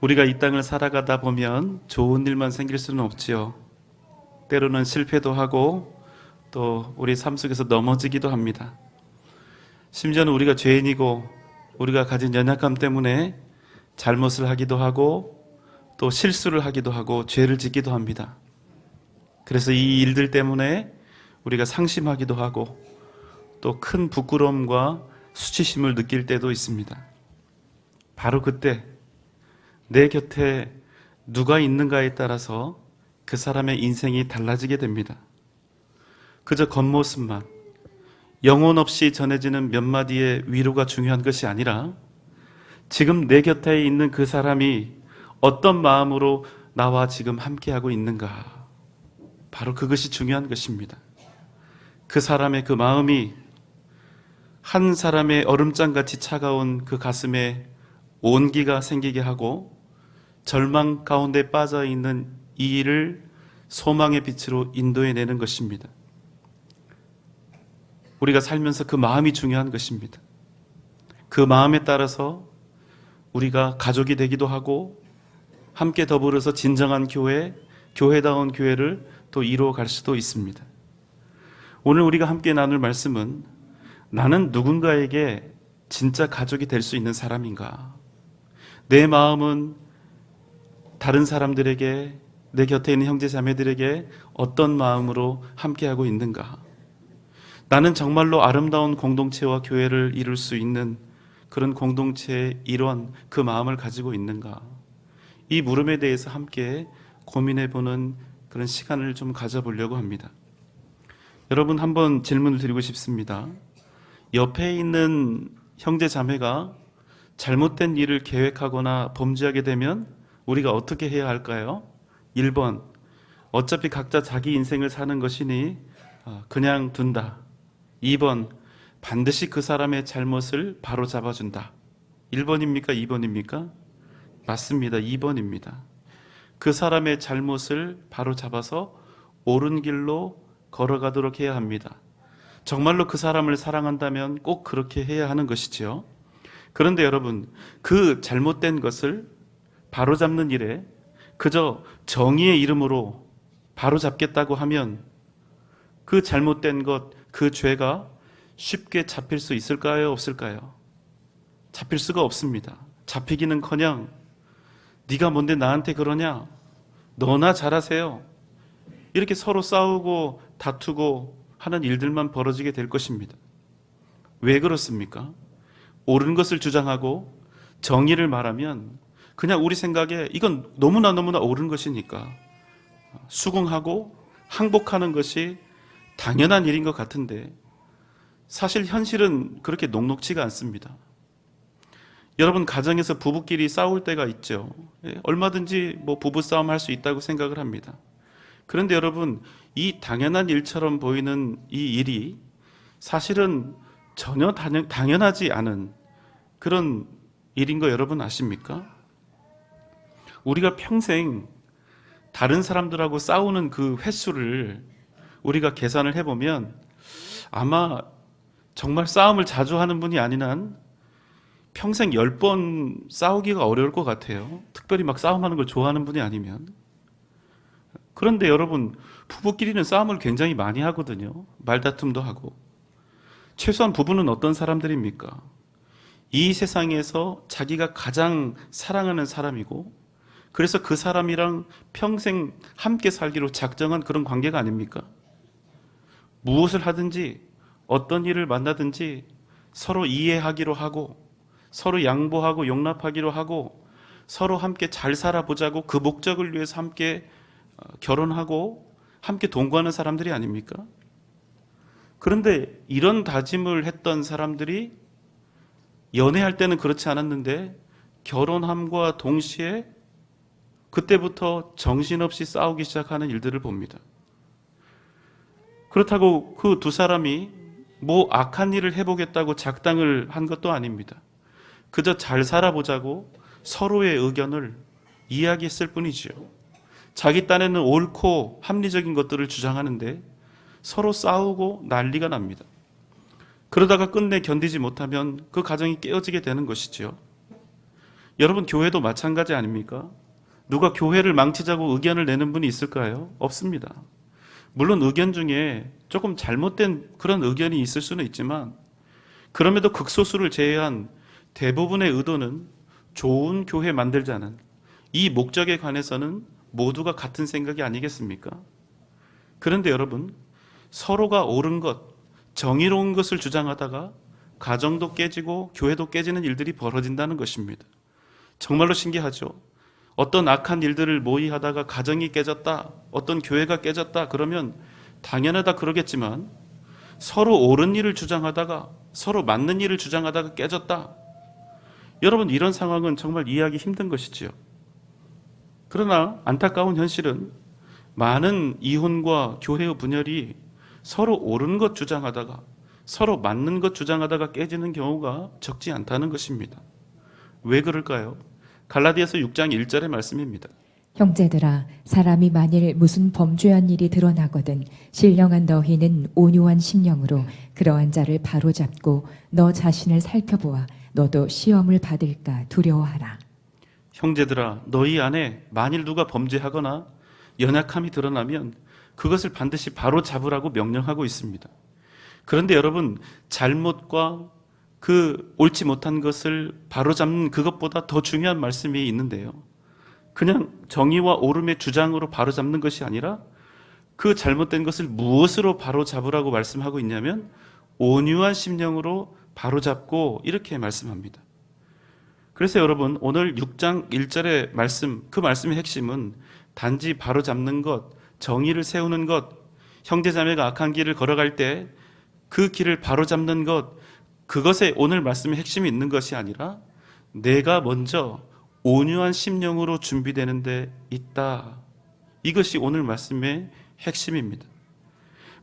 우리가 이 땅을 살아가다 보면 좋은 일만 생길 수는 없지요. 때로는 실패도 하고 또 우리 삶 속에서 넘어지기도 합니다. 심지어는 우리가 죄인이고 우리가 가진 연약함 때문에 잘못을 하기도 하고 또 실수를 하기도 하고 죄를 짓기도 합니다. 그래서 이 일들 때문에 우리가 상심하기도 하고 또 큰 부끄러움과 수치심을 느낄 때도 있습니다. 바로 그때 내 곁에 누가 있는가에 따라서 그 사람의 인생이 달라지게 됩니다. 그저 겉모습만, 영혼 없이 전해지는 몇 마디의 위로가 중요한 것이 아니라 지금 내 곁에 있는 그 사람이 어떤 마음으로 나와 지금 함께하고 있는가, 바로 그것이 중요한 것입니다. 그 사람의 그 마음이 한 사람의 얼음장같이 차가운 그 가슴에 온기가 생기게 하고 절망 가운데 빠져있는 이 일을 소망의 빛으로 인도해내는 것입니다. 우리가 살면서 그 마음이 중요한 것입니다. 그 마음에 따라서 우리가 가족이 되기도 하고 함께 더불어서 진정한 교회, 교회다운 교회를 또 이루어갈 수도 있습니다. 오늘 우리가 함께 나눌 말씀은 나는 누군가에게 진짜 가족이 될 수 있는 사람인가? 내 마음은 다른 사람들에게, 내 곁에 있는 형제 자매들에게 어떤 마음으로 함께하고 있는가? 나는 정말로 아름다운 공동체와 교회를 이룰 수 있는 그런 공동체의 일원, 그 마음을 가지고 있는가? 이 물음에 대해서 함께 고민해보는 그런 시간을 좀 가져보려고 합니다. 여러분, 한번 질문을 드리고 싶습니다. 옆에 있는 형제 자매가 잘못된 일을 계획하거나 범죄하게 되면 우리가 어떻게 해야 할까요? 1번, 어차피 각자 자기 인생을 사는 것이니 그냥 둔다. 2번, 반드시 그 사람의 잘못을 바로 잡아준다. 1번입니까? 2번입니까? 맞습니다. 2번입니다. 그 사람의 잘못을 바로 잡아서 옳은 길로 걸어가도록 해야 합니다. 정말로 그 사람을 사랑한다면 꼭 그렇게 해야 하는 것이지요. 그런데 여러분, 그 잘못된 것을 바로잡는 일에 그저 정의의 이름으로 바로잡겠다고 하면 그 잘못된 것, 그 죄가 쉽게 잡힐 수 있을까요? 없을까요? 잡힐 수가 없습니다. 잡히기는커녕 네가 뭔데 나한테 그러냐? 너나 잘하세요. 이렇게 서로 싸우고 다투고 하는 일들만 벌어지게 될 것입니다. 왜 그렇습니까? 옳은 것을 주장하고 정의를 말하면 그냥 우리 생각에 이건 너무나 옳은 것이니까 수긍하고 항복하는 것이 당연한 일인 것 같은데 사실 현실은 그렇게 녹록지가 않습니다. 여러분, 가정에서 부부끼리 싸울 때가 있죠. 얼마든지 부부싸움 할 수 있다고 생각을 합니다. 그런데 여러분, 이 당연한 일처럼 보이는 이 일이 사실은 전혀 당연하지 않은 그런 일인 거 여러분 아십니까? 우리가 평생 다른 사람들하고 싸우는 그 횟수를 우리가 계산을 해보면 아마 정말 싸움을 자주 하는 분이 아닌 한 평생 10번 싸우기가 어려울 것 같아요. 특별히 막 싸움하는 걸 좋아하는 분이 아니면. 그런데 여러분, 부부끼리는 싸움을 굉장히 많이 하거든요. 말다툼도 하고. 최소한 부부는 어떤 사람들입니까? 이 세상에서 자기가 가장 사랑하는 사람이고 그래서 그 사람이랑 평생 함께 살기로 작정한 그런 관계가 아닙니까? 무엇을 하든지 어떤 일을 만나든지 서로 이해하기로 하고 서로 양보하고 용납하기로 하고 서로 함께 잘 살아보자고 그 목적을 위해서 함께 결혼하고 함께 동거하는 사람들이 아닙니까? 그런데 이런 다짐을 했던 사람들이 연애할 때는 그렇지 않았는데 결혼함과 동시에 그때부터 정신없이 싸우기 시작하는 일들을 봅니다. 그렇다고 그 두 사람이 악한 일을 해보겠다고 작당을 한 것도 아닙니다. 그저 잘 살아보자고 서로의 의견을 이야기했을 뿐이지요. 자기 딴에는 옳고 합리적인 것들을 주장하는데 서로 싸우고 난리가 납니다. 그러다가 끝내 견디지 못하면 그 가정이 깨어지게 되는 것이지요. 여러분, 교회도 마찬가지 아닙니까? 누가 교회를 망치자고 의견을 내는 분이 있을까요? 없습니다. 물론 의견 중에 조금 잘못된 그런 의견이 있을 수는 있지만, 그럼에도 극소수를 제외한 대부분의 의도는 좋은 교회 만들자는 이 목적에 관해서는 모두가 같은 생각이 아니겠습니까? 그런데 여러분, 서로가 옳은 것, 정의로운 것을 주장하다가 가정도 깨지고 교회도 깨지는 일들이 벌어진다는 것입니다. 정말로 신기하죠. 어떤 악한 일들을 모의하다가 가정이 깨졌다, 어떤 교회가 깨졌다 그러면 당연하다 그러겠지만, 서로 옳은 일을 주장하다가, 서로 맞는 일을 주장하다가 깨졌다, 여러분, 이런 상황은 정말 이해하기 힘든 것이지요. 그러나 안타까운 현실은 많은 이혼과 교회의 분열이 서로 옳은 것 주장하다가, 서로 맞는 것 주장하다가 깨지는 경우가 적지 않다는 것입니다. 왜 그럴까요? 갈라디아서 6장 1절의 말씀입니다. 형제들아, 사람이 만일 무슨 범죄한 일이 드러나거든 신령한 너희는 온유한 심령으로 그러한 자를 바로잡고 너 자신을 살펴보아 너도 시험을 받을까 두려워하라. 형제들아, 너희 안에 만일 누가 범죄하거나 연약함이 드러나면 그것을 반드시 바로잡으라고 명령하고 있습니다. 그런데 여러분, 잘못과 그 옳지 못한 것을 바로잡는 그것보다 더 중요한 말씀이 있는데요. 그냥 정의와 옳음의 주장으로 바로잡는 것이 아니라 그 잘못된 것을 무엇으로 바로잡으라고 말씀하고 있냐면 온유한 심령으로 바로잡고, 이렇게 말씀합니다. 그래서 여러분, 오늘 6장 1절의 말씀, 그 말씀의 핵심은 단지 바로잡는 것, 정의를 세우는 것, 형제자매가 악한 길을 걸어갈 때 그 길을 바로잡는 것, 그것에 오늘 말씀의 핵심이 있는 것이 아니라 내가 먼저 온유한 심령으로 준비되는 데 있다. 이것이 오늘 말씀의 핵심입니다.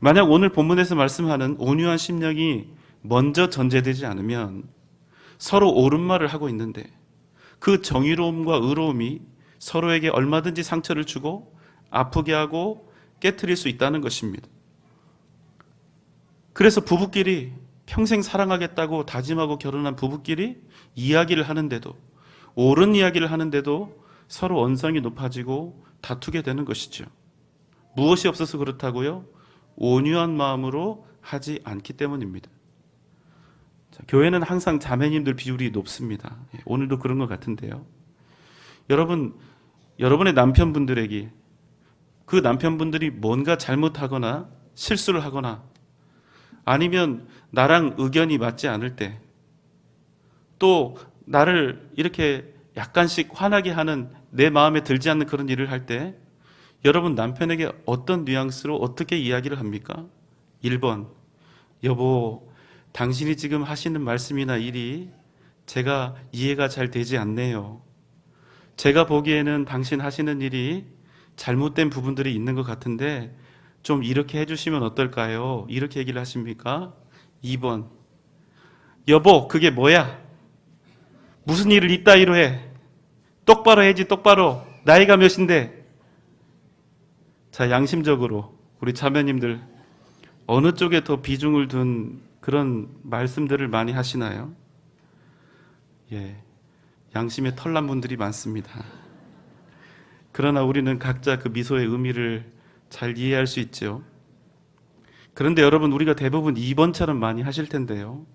만약 오늘 본문에서 말씀하는 온유한 심령이 먼저 전제되지 않으면 서로 옳은 말을 하고 있는데 그 정의로움과 의로움이 서로에게 얼마든지 상처를 주고 아프게 하고 깨트릴 수 있다는 것입니다. 그래서 부부끼리 평생 사랑하겠다고 다짐하고 결혼한 부부끼리 이야기를 하는데도, 옳은 이야기를 하는데도 서로 언성이 높아지고 다투게 되는 것이죠. 무엇이 없어서 그렇다고요? 온유한 마음으로 하지 않기 때문입니다. 자, 교회는 항상 자매님들 비율이 높습니다. 오늘도 그런 것 같은데요. 여러분, 여러분의 남편분들에게 그 남편분들이 뭔가 잘못하거나 실수를 하거나 아니면 나랑 의견이 맞지 않을 때, 또 나를 이렇게 약간씩 화나게 하는, 내 마음에 들지 않는 그런 일을 할 때 여러분 남편에게 어떤 뉘앙스로 어떻게 이야기를 합니까? 1번, 여보, 당신이 지금 하시는 말씀이나 일이 제가 이해가 잘 되지 않네요. 제가 보기에는 당신 하시는 일이 잘못된 부분들이 있는 것 같은데 좀 이렇게 해주시면 어떨까요? 이렇게 얘기를 하십니까? 2번, 여보, 그게 뭐야? 무슨 일을 이따위로 해? 똑바로 해야지, 똑바로. 나이가 몇인데? 자, 양심적으로 우리 자매님들 어느 쪽에 더 비중을 둔 그런 말씀들을 많이 하시나요? 양심에 털난 분들이 많습니다. 그러나 우리는 각자 그 미소의 의미를 잘 이해할 수 있죠. 그런데 여러분, 우리가 대부분 2번처럼 많이 하실 텐데요.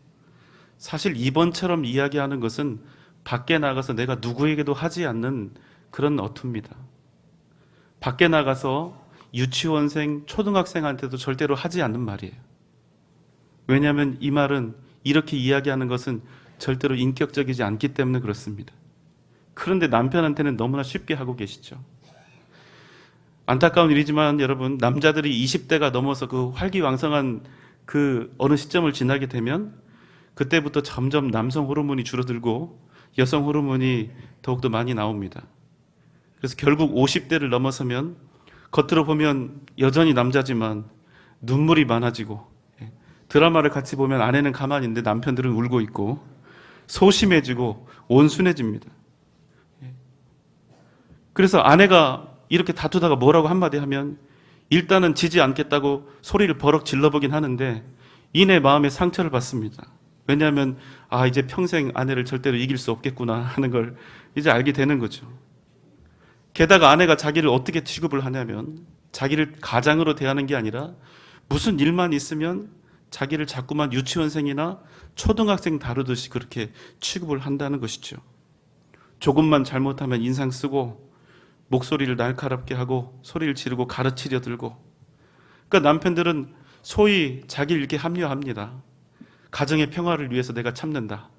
사실 2번처럼 이야기하는 것은 밖에 나가서 내가 누구에게도 하지 않는 그런 어투입니다. 밖에 나가서 유치원생, 초등학생한테도 절대로 하지 않는 말이에요. 왜냐하면 이 말은, 이렇게 이야기하는 것은 절대로 인격적이지 않기 때문에 그렇습니다. 그런데 남편한테는 너무나 쉽게 하고 계시죠. 안타까운 일이지만 여러분, 남자들이 20대가 넘어서 그 활기왕성한 그 어느 시점을 지나게 되면 그때부터 점점 남성 호르몬이 줄어들고 여성 호르몬이 더욱더 많이 나옵니다. 그래서 결국 50대를 넘어서면 겉으로 보면 여전히 남자지만 눈물이 많아지고, 드라마를 같이 보면 아내는 가만히 있는데 남편들은 울고 있고, 소심해지고 온순해집니다. 그래서 아내가 이렇게 다투다가 뭐라고 한마디 하면 일단은 지지 않겠다고 소리를 버럭 질러보긴 하는데 이내 마음에 상처를 받습니다. 왜냐하면 이제 평생 아내를 절대로 이길 수 없겠구나 하는 걸 이제 알게 되는 거죠. 게다가 아내가 자기를 어떻게 취급을 하냐면 자기를 가장으로 대하는 게 아니라 무슨 일만 있으면 자기를 자꾸만 유치원생이나 초등학생 다루듯이 그렇게 취급을 한다는 것이죠. 조금만 잘못하면 인상 쓰고 목소리를 날카롭게 하고 소리를 지르고 가르치려 들고. 그러니까 남편들은 소위 자기를 이렇게 합리화합니다. 가정의 평화를 위해서 내가 참는다.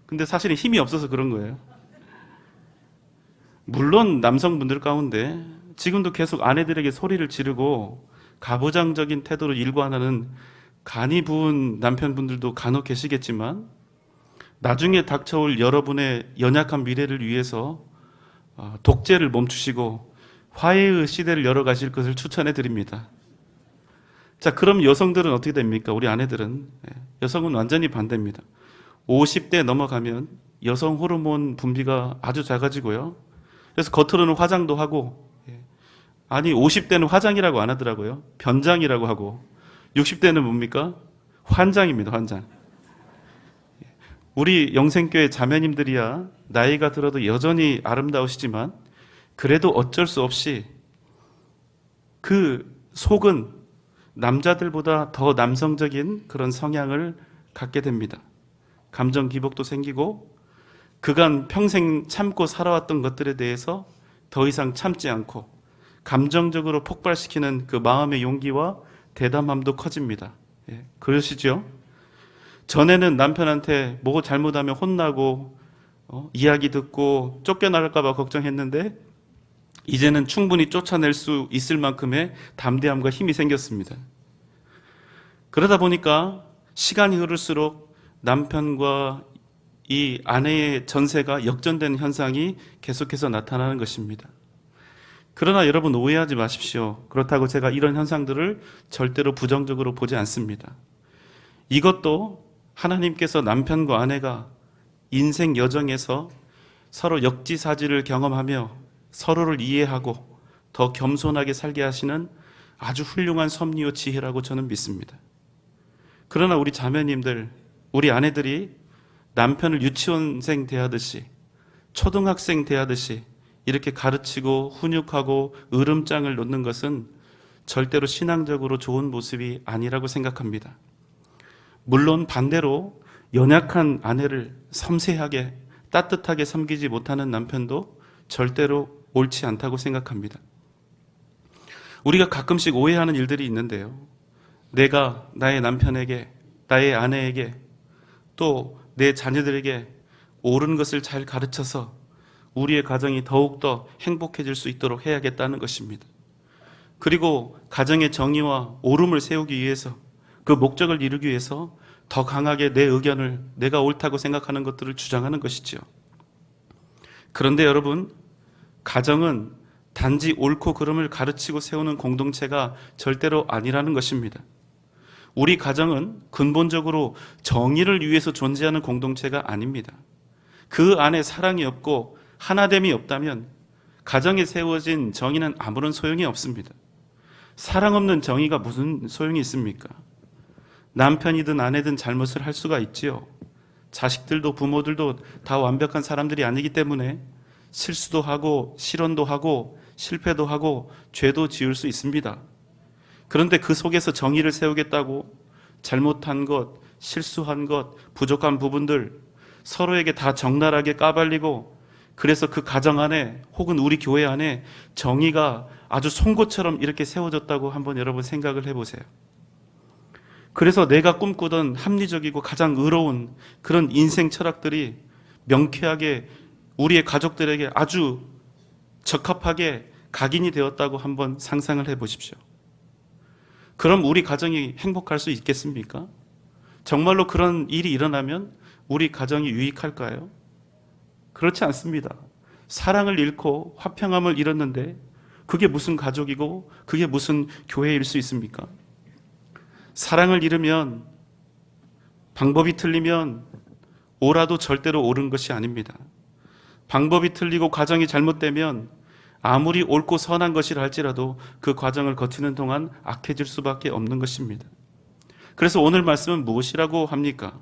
근데 사실은 힘이 없어서 그런 거예요. 물론 남성분들 가운데 지금도 계속 아내들에게 소리를 지르고 가부장적인 태도로 일관하는 간이 부은 남편분들도 간혹 계시겠지만 나중에 닥쳐올 여러분의 연약한 미래를 위해서 독재를 멈추시고 화해의 시대를 열어가실 것을 추천해 드립니다. 자, 그럼 여성들은 어떻게 됩니까? 우리 아내들은. 여성은 완전히 반대입니다. 50대 넘어가면 여성 호르몬 분비가 아주 작아지고요. 그래서 겉으로는 화장도 하고, 아니 50대는 화장이라고 안 하더라고요. 변장이라고 하고, 60대는 뭡니까? 환장입니다. 환장. 우리 영생교회 자매님들이야 나이가 들어도 여전히 아름다우시지만 그래도 어쩔 수 없이 그 속은 남자들보다 더 남성적인 그런 성향을 갖게 됩니다. 감정 기복도 생기고 그간 평생 참고 살아왔던 것들에 대해서 더 이상 참지 않고 감정적으로 폭발시키는 그 마음의 용기와 대담함도 커집니다. 그러시죠? 전에는 남편한테 뭐 잘못하면 혼나고 이야기 듣고 쫓겨날까 봐 걱정했는데 이제는 충분히 쫓아낼 수 있을 만큼의 담대함과 힘이 생겼습니다. 그러다 보니까 시간이 흐를수록 남편과 이 아내의 전세가 역전되는 현상이 계속해서 나타나는 것입니다. 그러나 여러분 오해하지 마십시오. 그렇다고 제가 이런 현상들을 절대로 부정적으로 보지 않습니다. 이것도 하나님께서 남편과 아내가 인생 여정에서 서로 역지사지를 경험하며 서로를 이해하고 더 겸손하게 살게 하시는 아주 훌륭한 섭리와 지혜라고 저는 믿습니다. 그러나 우리 자매님들, 우리 아내들이 남편을 유치원생 대하듯이 초등학생 대하듯이 이렇게 가르치고 훈육하고 으름장을 놓는 것은 절대로 신앙적으로 좋은 모습이 아니라고 생각합니다. 물론 반대로 연약한 아내를 섬세하게 따뜻하게 섬기지 못하는 남편도 절대로 옳지 않다고 생각합니다. 우리가 가끔씩 오해하는 일들이 있는데요. 내가 나의 남편에게, 나의 아내에게, 또 내 자녀들에게 옳은 것을 잘 가르쳐서 우리의 가정이 더욱더 행복해질 수 있도록 해야겠다는 것입니다. 그리고 가정의 정의와 옳음을 세우기 위해서 그 목적을 이루기 위해서 더 강하게 내 의견을 내가 옳다고 생각하는 것들을 주장하는 것이죠. 그런데 여러분, 가정은 단지 옳고 그름을 가르치고 세우는 공동체가 절대로 아니라는 것입니다. 우리 가정은 근본적으로 정의를 위해서 존재하는 공동체가 아닙니다. 그 안에 사랑이 없고 하나됨이 없다면 가정에 세워진 정의는 아무런 소용이 없습니다. 사랑 없는 정의가 무슨 소용이 있습니까? 남편이든 아내든 잘못을 할 수가 있지요. 자식들도 부모들도 다 완벽한 사람들이 아니기 때문에 실수도 하고 실언도 하고 실패도 하고 죄도 지을 수 있습니다. 그런데 그 속에서 정의를 세우겠다고 잘못한 것, 실수한 것, 부족한 부분들 서로에게 다 적나라하게 까발리고 그래서 그 가정 안에 혹은 우리 교회 안에 정의가 아주 송곳처럼 이렇게 세워졌다고 한번 여러분 생각을 해보세요. 그래서 내가 꿈꾸던 합리적이고 가장 의로운 그런 인생 철학들이 명쾌하게 우리의 가족들에게 아주 적합하게 각인이 되었다고 한번 상상을 해보십시오. 그럼 우리 가정이 행복할 수 있겠습니까? 정말로 그런 일이 일어나면 우리 가정이 유익할까요? 그렇지 않습니다. 사랑을 잃고 화평함을 잃었는데 그게 무슨 가족이고 그게 무슨 교회일 수 있습니까? 사랑을 잃으면 방법이 틀리면 옳아도 절대로 옳은 것이 아닙니다. 방법이 틀리고 과정이 잘못되면 아무리 옳고 선한 것이라 할지라도 그 과정을 거치는 동안 악해질 수밖에 없는 것입니다. 그래서 오늘 말씀은 무엇이라고 합니까?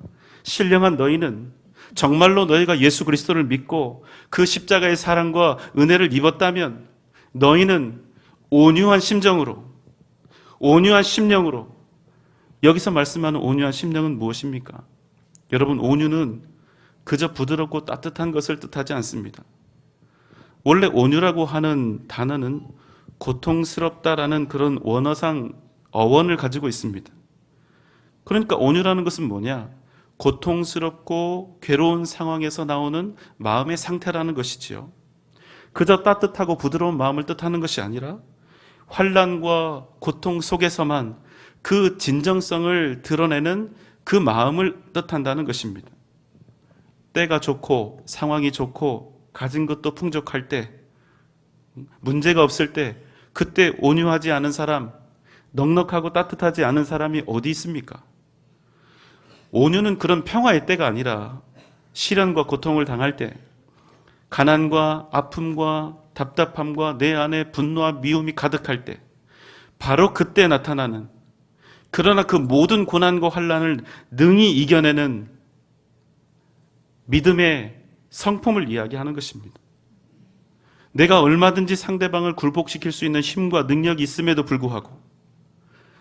신령한 너희는 정말로 너희가 예수 그리스도를 믿고 그 십자가의 사랑과 은혜를 입었다면 너희는 온유한 심정으로, 온유한 심령으로, 여기서 말씀하는 온유한 심령은 무엇입니까? 여러분, 온유는 그저 부드럽고 따뜻한 것을 뜻하지 않습니다. 원래 온유라고 하는 단어는 고통스럽다라는 그런 원어상 어원을 가지고 있습니다. 그러니까 온유라는 것은 뭐냐? 고통스럽고 괴로운 상황에서 나오는 마음의 상태라는 것이지요. 그저 따뜻하고 부드러운 마음을 뜻하는 것이 아니라 환난과 고통 속에서만 그 진정성을 드러내는 그 마음을 뜻한다는 것입니다. 때가 좋고 상황이 좋고 가진 것도 풍족할 때, 문제가 없을 때, 그때 온유하지 않은 사람, 넉넉하고 따뜻하지 않은 사람이 어디 있습니까? 온유는 그런 평화의 때가 아니라 시련과 고통을 당할 때, 가난과 아픔과 답답함과 내 안에 분노와 미움이 가득할 때, 바로 그때 나타나는, 그러나 그 모든 고난과 환난을 능히 이겨내는 믿음의 성품을 이야기하는 것입니다. 내가 얼마든지 상대방을 굴복시킬 수 있는 힘과 능력이 있음에도 불구하고,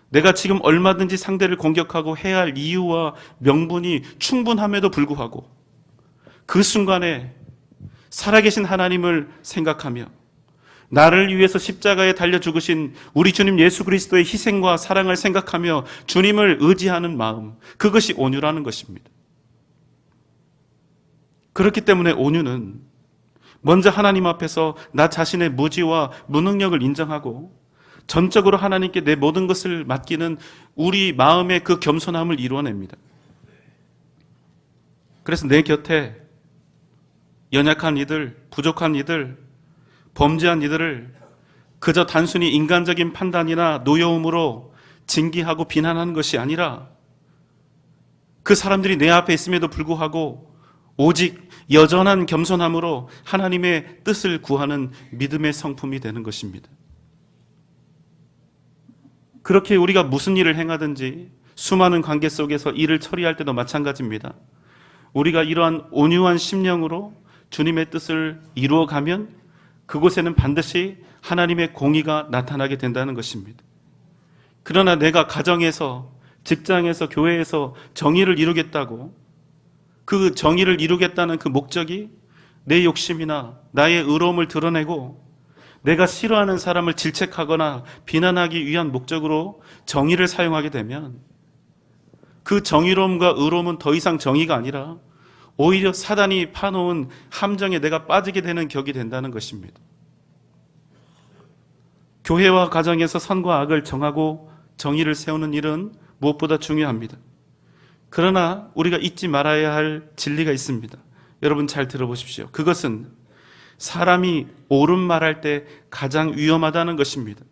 내가 지금 얼마든지 상대를 공격하고 해야 할 이유와 명분이 충분함에도 불구하고, 그 순간에 살아계신 하나님을 생각하며 나를 위해서 십자가에 달려 죽으신 우리 주님 예수 그리스도의 희생과 사랑을 생각하며 주님을 의지하는 마음, 그것이 온유라는 것입니다. 그렇기 때문에 온유는 먼저 하나님 앞에서 나 자신의 무지와 무능력을 인정하고 전적으로 하나님께 내 모든 것을 맡기는 우리 마음의 그 겸손함을 이루어냅니다. 그래서 내 곁에 연약한 이들, 부족한 이들, 범죄한 이들을 그저 단순히 인간적인 판단이나 노여움으로 징계하고 비난하는 것이 아니라 그 사람들이 내 앞에 있음에도 불구하고 오직 여전한 겸손함으로 하나님의 뜻을 구하는 믿음의 성품이 되는 것입니다. 그렇게 우리가 무슨 일을 행하든지 수많은 관계 속에서 일을 처리할 때도 마찬가지입니다. 우리가 이러한 온유한 심령으로 주님의 뜻을 이루어가면 그곳에는 반드시 하나님의 공의가 나타나게 된다는 것입니다. 그러나 내가 가정에서, 직장에서, 교회에서 정의를 이루겠다고, 그 정의를 이루겠다는 그 목적이 내 욕심이나 나의 의로움을 드러내고 내가 싫어하는 사람을 질책하거나 비난하기 위한 목적으로 정의를 사용하게 되면 그 정의로움과 의로움은 더 이상 정의가 아니라 오히려 사단이 파놓은 함정에 내가 빠지게 되는 격이 된다는 것입니다. 교회와 가정에서 선과 악을 정하고 정의를 세우는 일은 무엇보다 중요합니다. 그러나 우리가 잊지 말아야 할 진리가 있습니다. 여러분 잘 들어보십시오. 그것은 사람이 옳은 말할 때 가장 위험하다는 것입니다.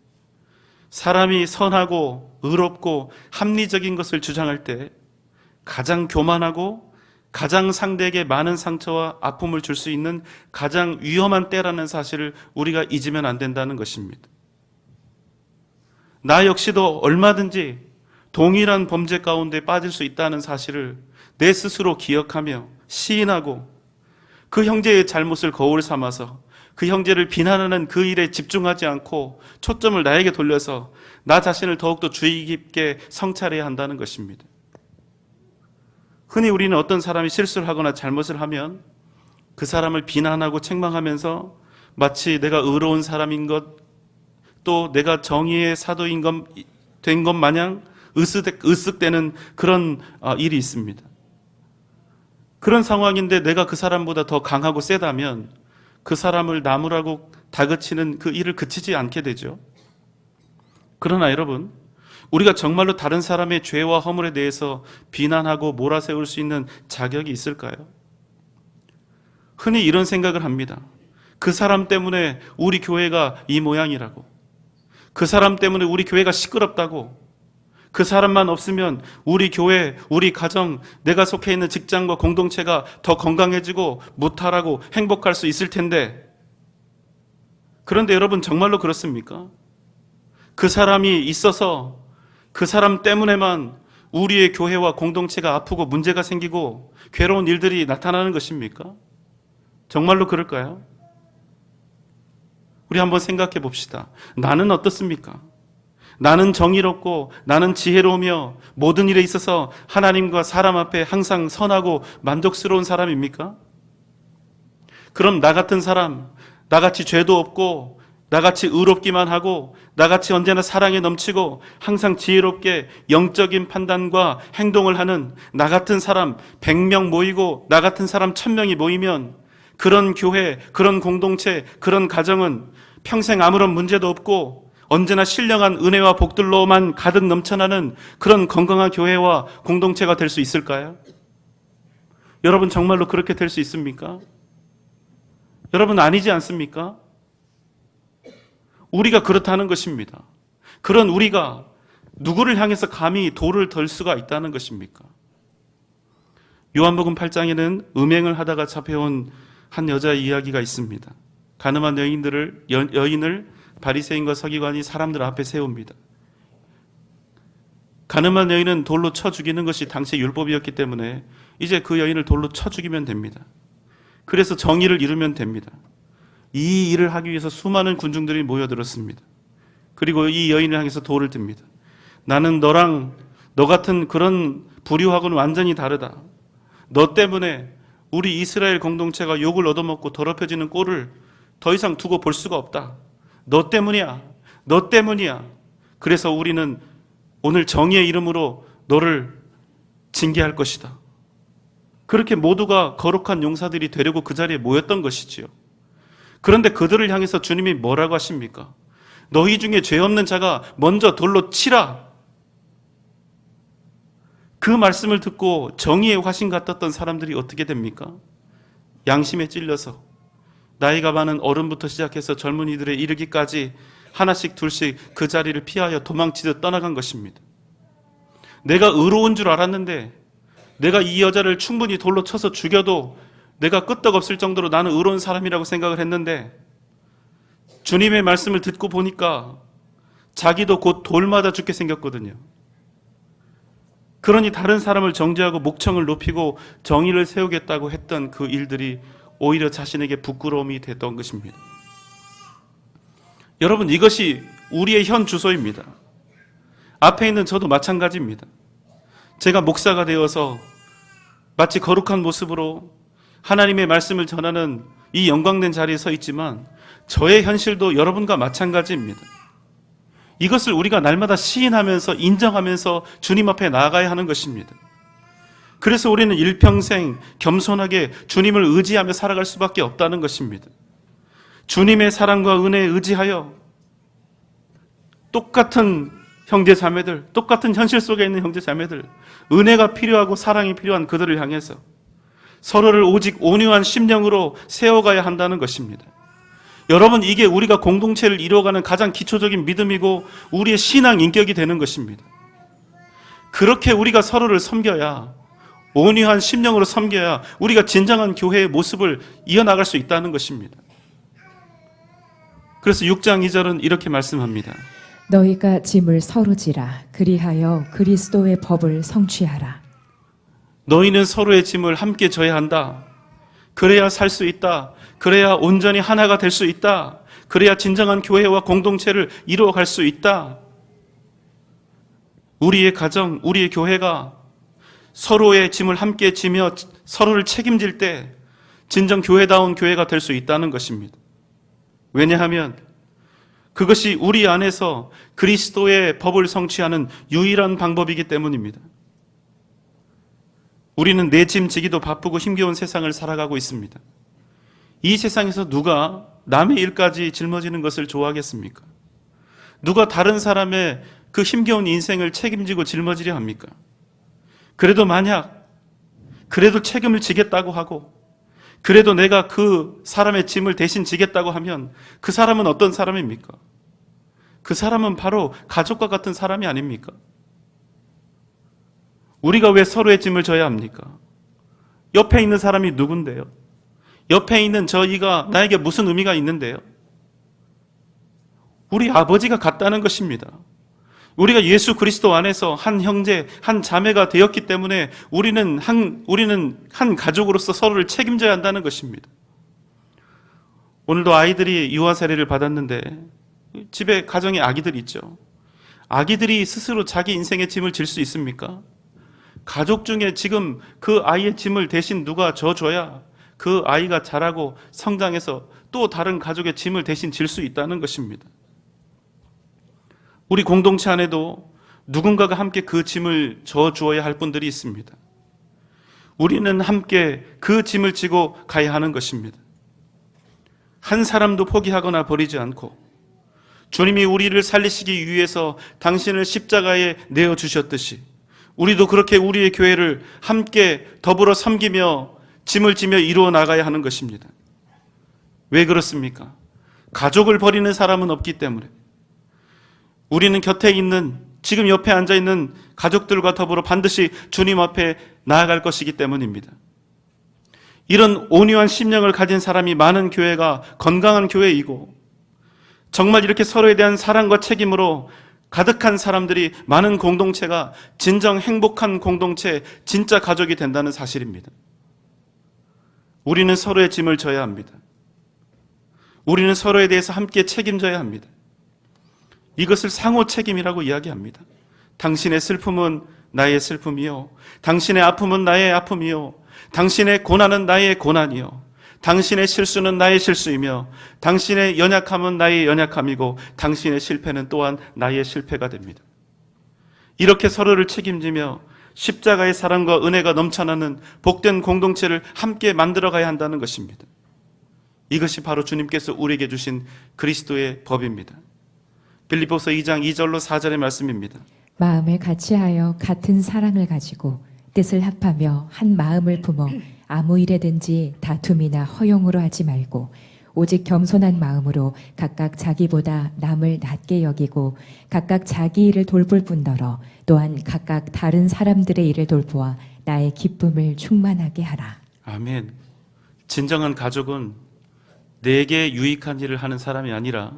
사람이 선하고 의롭고 합리적인 것을 주장할 때 가장 교만하고 가장 상대에게 많은 상처와 아픔을 줄 수 있는 가장 위험한 때라는 사실을 우리가 잊으면 안 된다는 것입니다. 나 역시도 얼마든지 동일한 범죄 가운데 빠질 수 있다는 사실을 내 스스로 기억하며 시인하고 그 형제의 잘못을 거울 삼아서 그 형제를 비난하는 그 일에 집중하지 않고 초점을 나에게 돌려서 나 자신을 더욱더 주의 깊게 성찰해야 한다는 것입니다. 흔히 우리는 어떤 사람이 실수를 하거나 잘못을 하면 그 사람을 비난하고 책망하면서 마치 내가 의로운 사람인 것, 또 내가 정의의 사도인 된 것 마냥 으쓱대는 그런 일이 있습니다. 그런 상황인데 내가 그 사람보다 더 강하고 세다면 그 사람을 나무라고 다그치는 그 일을 그치지 않게 되죠. 그러나 여러분, 우리가 정말로 다른 사람의 죄와 허물에 대해서 비난하고 몰아세울 수 있는 자격이 있을까요? 흔히 이런 생각을 합니다. 그 사람 때문에 우리 교회가 이 모양이라고, 그 사람 때문에 우리 교회가 시끄럽다고, 그 사람만 없으면 우리 교회, 우리 가정, 내가 속해 있는 직장과 공동체가 더 건강해지고 무탈하고 행복할 수 있을 텐데, 그런데 여러분 정말로 그렇습니까? 그 사람이 있어서 그 사람 때문에만 우리의 교회와 공동체가 아프고 문제가 생기고 괴로운 일들이 나타나는 것입니까? 정말로 그럴까요? 우리 한번 생각해 봅시다. 나는 어떻습니까? 나는 정의롭고 나는 지혜로우며 모든 일에 있어서 하나님과 사람 앞에 항상 선하고 만족스러운 사람입니까? 그럼 나 같은 사람, 나같이 죄도 없고 나같이 의롭기만 하고 나같이 언제나 사랑에 넘치고 항상 지혜롭게 영적인 판단과 행동을 하는 나 같은 사람 100명 모이고 나 같은 사람 1000명이 모이면 그런 교회, 그런 공동체, 그런 가정은 평생 아무런 문제도 없고 언제나 신령한 은혜와 복들로만 가득 넘쳐나는 그런 건강한 교회와 공동체가 될 수 있을까요? 여러분 정말로 그렇게 될 수 있습니까? 여러분 아니지 않습니까? 우리가 그렇다는 것입니다. 그런 우리가 누구를 향해서 감히 돌을 덜 수가 있다는 것입니까? 요한복음 8장에는 음행을 하다가 잡혀온 한 여자의 이야기가 있습니다. 가늠한 여인을 바리새인과 서기관이 사람들 앞에 세웁니다. 가늠한 여인은 돌로 쳐 죽이는 것이 당시 율법이었기 때문에 이제 그 여인을 돌로 쳐 죽이면 됩니다. 그래서 정의를 이루면 됩니다. 이 일을 하기 위해서 수많은 군중들이 모여들었습니다. 그리고 이 여인을 향해서 돌을 듭니다. 나는 너랑 너 같은 그런 부류하고는 완전히 다르다. 너 때문에 우리 이스라엘 공동체가 욕을 얻어먹고 더럽혀지는 꼴을 더 이상 두고 볼 수가 없다. 너 때문이야. 너 때문이야. 그래서 우리는 오늘 정의의 이름으로 너를 징계할 것이다. 그렇게 모두가 거룩한 용사들이 되려고 그 자리에 모였던 것이지요. 그런데 그들을 향해서 주님이 뭐라고 하십니까? 너희 중에 죄 없는 자가 먼저 돌로 치라. 그 말씀을 듣고 정의의 화신 같았던 사람들이 어떻게 됩니까? 양심에 찔려서 나이가 많은 어른부터 시작해서 젊은이들에 이르기까지 하나씩 둘씩 그 자리를 피하여 도망치듯 떠나간 것입니다. 내가 의로운 줄 알았는데 내가 이 여자를 충분히 돌로 쳐서 죽여도 내가 끄떡없을 정도로 나는 의로운 사람이라고 생각을 했는데 주님의 말씀을 듣고 보니까 자기도 곧 돌 맞아 죽게 생겼거든요. 그러니 다른 사람을 정죄하고 목청을 높이고 정의를 세우겠다고 했던 그 일들이 오히려 자신에게 부끄러움이 됐던 것입니다. 여러분 이것이 우리의 현 주소입니다. 앞에 있는 저도 마찬가지입니다. 제가 목사가 되어서 마치 거룩한 모습으로 하나님의 말씀을 전하는 이 영광된 자리에 서 있지만 저의 현실도 여러분과 마찬가지입니다. 이것을 우리가 날마다 시인하면서 인정하면서 주님 앞에 나아가야 하는 것입니다. 그래서 우리는 일평생 겸손하게 주님을 의지하며 살아갈 수밖에 없다는 것입니다. 주님의 사랑과 은혜에 의지하여 똑같은 형제 자매들, 똑같은 현실 속에 있는 형제 자매들, 은혜가 필요하고 사랑이 필요한 그들을 향해서 서로를 오직 온유한 심령으로 세워가야 한다는 것입니다. 여러분 이게 우리가 공동체를 이루어가는 가장 기초적인 믿음이고 우리의 신앙 인격이 되는 것입니다. 그렇게 우리가 서로를 섬겨야, 온유한 심령으로 섬겨야 우리가 진정한 교회의 모습을 이어나갈 수 있다는 것입니다. 그래서 6장 2절은 이렇게 말씀합니다. 너희가 짐을 서로 지라. 그리하여 그리스도의 법을 성취하라. 너희는 서로의 짐을 함께 져야 한다. 그래야 살 수 있다. 그래야 온전히 하나가 될 수 있다. 그래야 진정한 교회와 공동체를 이루어갈 수 있다. 우리의 가정, 우리의 교회가 서로의 짐을 함께 지며 서로를 책임질 때 진정 교회다운 교회가 될 수 있다는 것입니다. 왜냐하면 그것이 우리 안에서 그리스도의 법을 성취하는 유일한 방법이기 때문입니다. 우리는 내 짐 지기도 바쁘고 힘겨운 세상을 살아가고 있습니다. 이 세상에서 누가 남의 일까지 짊어지는 것을 좋아하겠습니까? 누가 다른 사람의 그 힘겨운 인생을 책임지고 짊어지려 합니까? 그래도 만약 그래도 책임을 지겠다고 하고 그래도 내가 그 사람의 짐을 대신 지겠다고 하면 그 사람은 어떤 사람입니까? 그 사람은 바로 가족과 같은 사람이 아닙니까? 우리가 왜 서로의 짐을 져야 합니까? 옆에 있는 사람이 누군데요? 옆에 있는 저희가 나에게 무슨 의미가 있는데요? 우리 아버지가 같다는 것입니다. 우리가 예수 그리스도 안에서 한 형제, 한 자매가 되었기 때문에 우리는 한 가족으로서 서로를 책임져야 한다는 것입니다. 오늘도 아이들이 유아 세례를 받았는데 집에 가정에 아기들이 있죠. 아기들이 스스로 자기 인생의 짐을 질 수 있습니까? 가족 중에 지금 그 아이의 짐을 대신 누가 져줘야 그 아이가 자라고 성장해서 또 다른 가족의 짐을 대신 질 수 있다는 것입니다. 우리 공동체 안에도 누군가가 함께 그 짐을 져주어야 할 분들이 있습니다. 우리는 함께 그 짐을 지고 가야 하는 것입니다. 한 사람도 포기하거나 버리지 않고 주님이 우리를 살리시기 위해서 당신을 십자가에 내어주셨듯이 우리도 그렇게 우리의 교회를 함께 더불어 섬기며 짐을 지며 이루어 나가야 하는 것입니다. 왜 그렇습니까? 가족을 버리는 사람은 없기 때문에 우리는 곁에 있는 지금 옆에 앉아있는 가족들과 더불어 반드시 주님 앞에 나아갈 것이기 때문입니다. 이런 온유한 심령을 가진 사람이 많은 교회가 건강한 교회이고 정말 이렇게 서로에 대한 사랑과 책임으로 가득한 사람들이 많은 공동체가 진정 행복한 공동체, 진짜 가족이 된다는 사실입니다. 우리는 서로의 짐을 져야 합니다. 우리는 서로에 대해서 함께 책임져야 합니다. 이것을 상호 책임이라고 이야기합니다. 당신의 슬픔은 나의 슬픔이요, 당신의 아픔은 나의 아픔이요, 당신의 고난은 나의 고난이요, 당신의 실수는 나의 실수이며 당신의 연약함은 나의 연약함이고 당신의 실패는 또한 나의 실패가 됩니다. 이렇게 서로를 책임지며 십자가의 사랑과 은혜가 넘쳐나는 복된 공동체를 함께 만들어가야 한다는 것입니다. 이것이 바로 주님께서 우리에게 주신 그리스도의 법입니다. 빌립보서 2장 2절로 4절의 말씀입니다. 마음을 같이하여 같은 사랑을 가지고 뜻을 합하며 한 마음을 품어 아무 일에든지 다툼이나 허용으로 하지 말고 오직 겸손한 마음으로 각각 자기보다 남을 낮게 여기고 각각 자기 일을 돌볼 뿐더러 또한 각각 다른 사람들의 일을 돌보아 나의 기쁨을 충만하게 하라. 아멘. 진정한 가족은 내게 유익한 일을 하는 사람이 아니라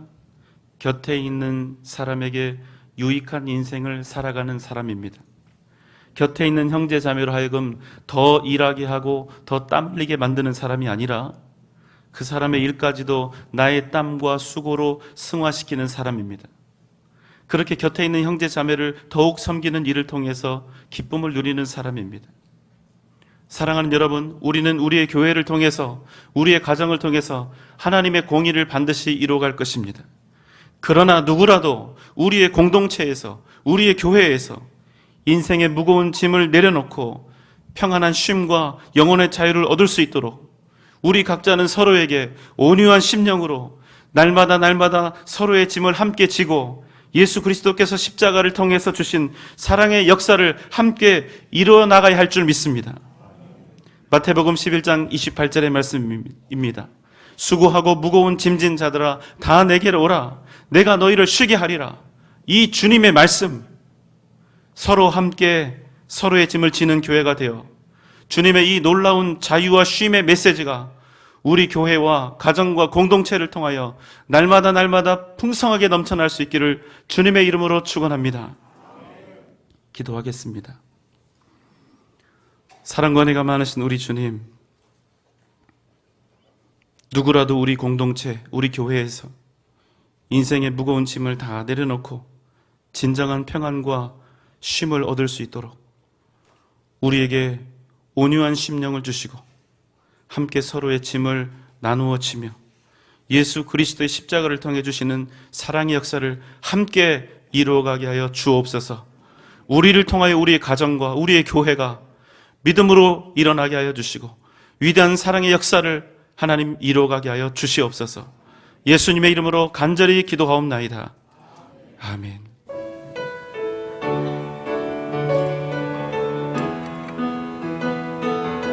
곁에 있는 사람에게 유익한 인생을 살아가는 사람입니다. 곁에 있는 형제 자매로 하여금 더 일하게 하고 더 땀 흘리게 만드는 사람이 아니라 그 사람의 일까지도 나의 땀과 수고로 승화시키는 사람입니다. 그렇게 곁에 있는 형제 자매를 더욱 섬기는 일을 통해서 기쁨을 누리는 사람입니다. 사랑하는 여러분, 우리는 우리의 교회를 통해서, 우리의 가정을 통해서 하나님의 공의를 반드시 이루어갈 것입니다. 그러나 누구라도 우리의 공동체에서, 우리의 교회에서 인생의 무거운 짐을 내려놓고 평안한 쉼과 영혼의 자유를 얻을 수 있도록 우리 각자는 서로에게 온유한 심령으로 날마다 서로의 짐을 함께 지고 예수 그리스도께서 십자가를 통해서 주신 사랑의 역사를 함께 이루어 나가야 할 줄 믿습니다. 마태복음 11장 28절의 말씀입니다. 수고하고 무거운 짐진 자들아 다 내게로 오라. 내가 너희를 쉬게 하리라. 이 주님의 말씀, 서로 함께 서로의 짐을 지는 교회가 되어 주님의 이 놀라운 자유와 쉼의 메시지가 우리 교회와 가정과 공동체를 통하여 날마다 풍성하게 넘쳐날 수 있기를 주님의 이름으로 축원합니다. 기도하겠습니다. 사랑과 은혜가 많으신 우리 주님, 누구라도 우리 공동체, 우리 교회에서 인생의 무거운 짐을 다 내려놓고 진정한 평안과 쉼을 얻을 수 있도록 우리에게 온유한 심령을 주시고 함께 서로의 짐을 나누어 지며 예수 그리스도의 십자가를 통해 주시는 사랑의 역사를 함께 이루어가게 하여 주옵소서. 우리를 통하여 우리의 가정과 우리의 교회가 믿음으로 일어나게 하여 주시고 위대한 사랑의 역사를 하나님 이루어가게 하여 주시옵소서. 예수님의 이름으로 간절히 기도하옵나이다. 아멘.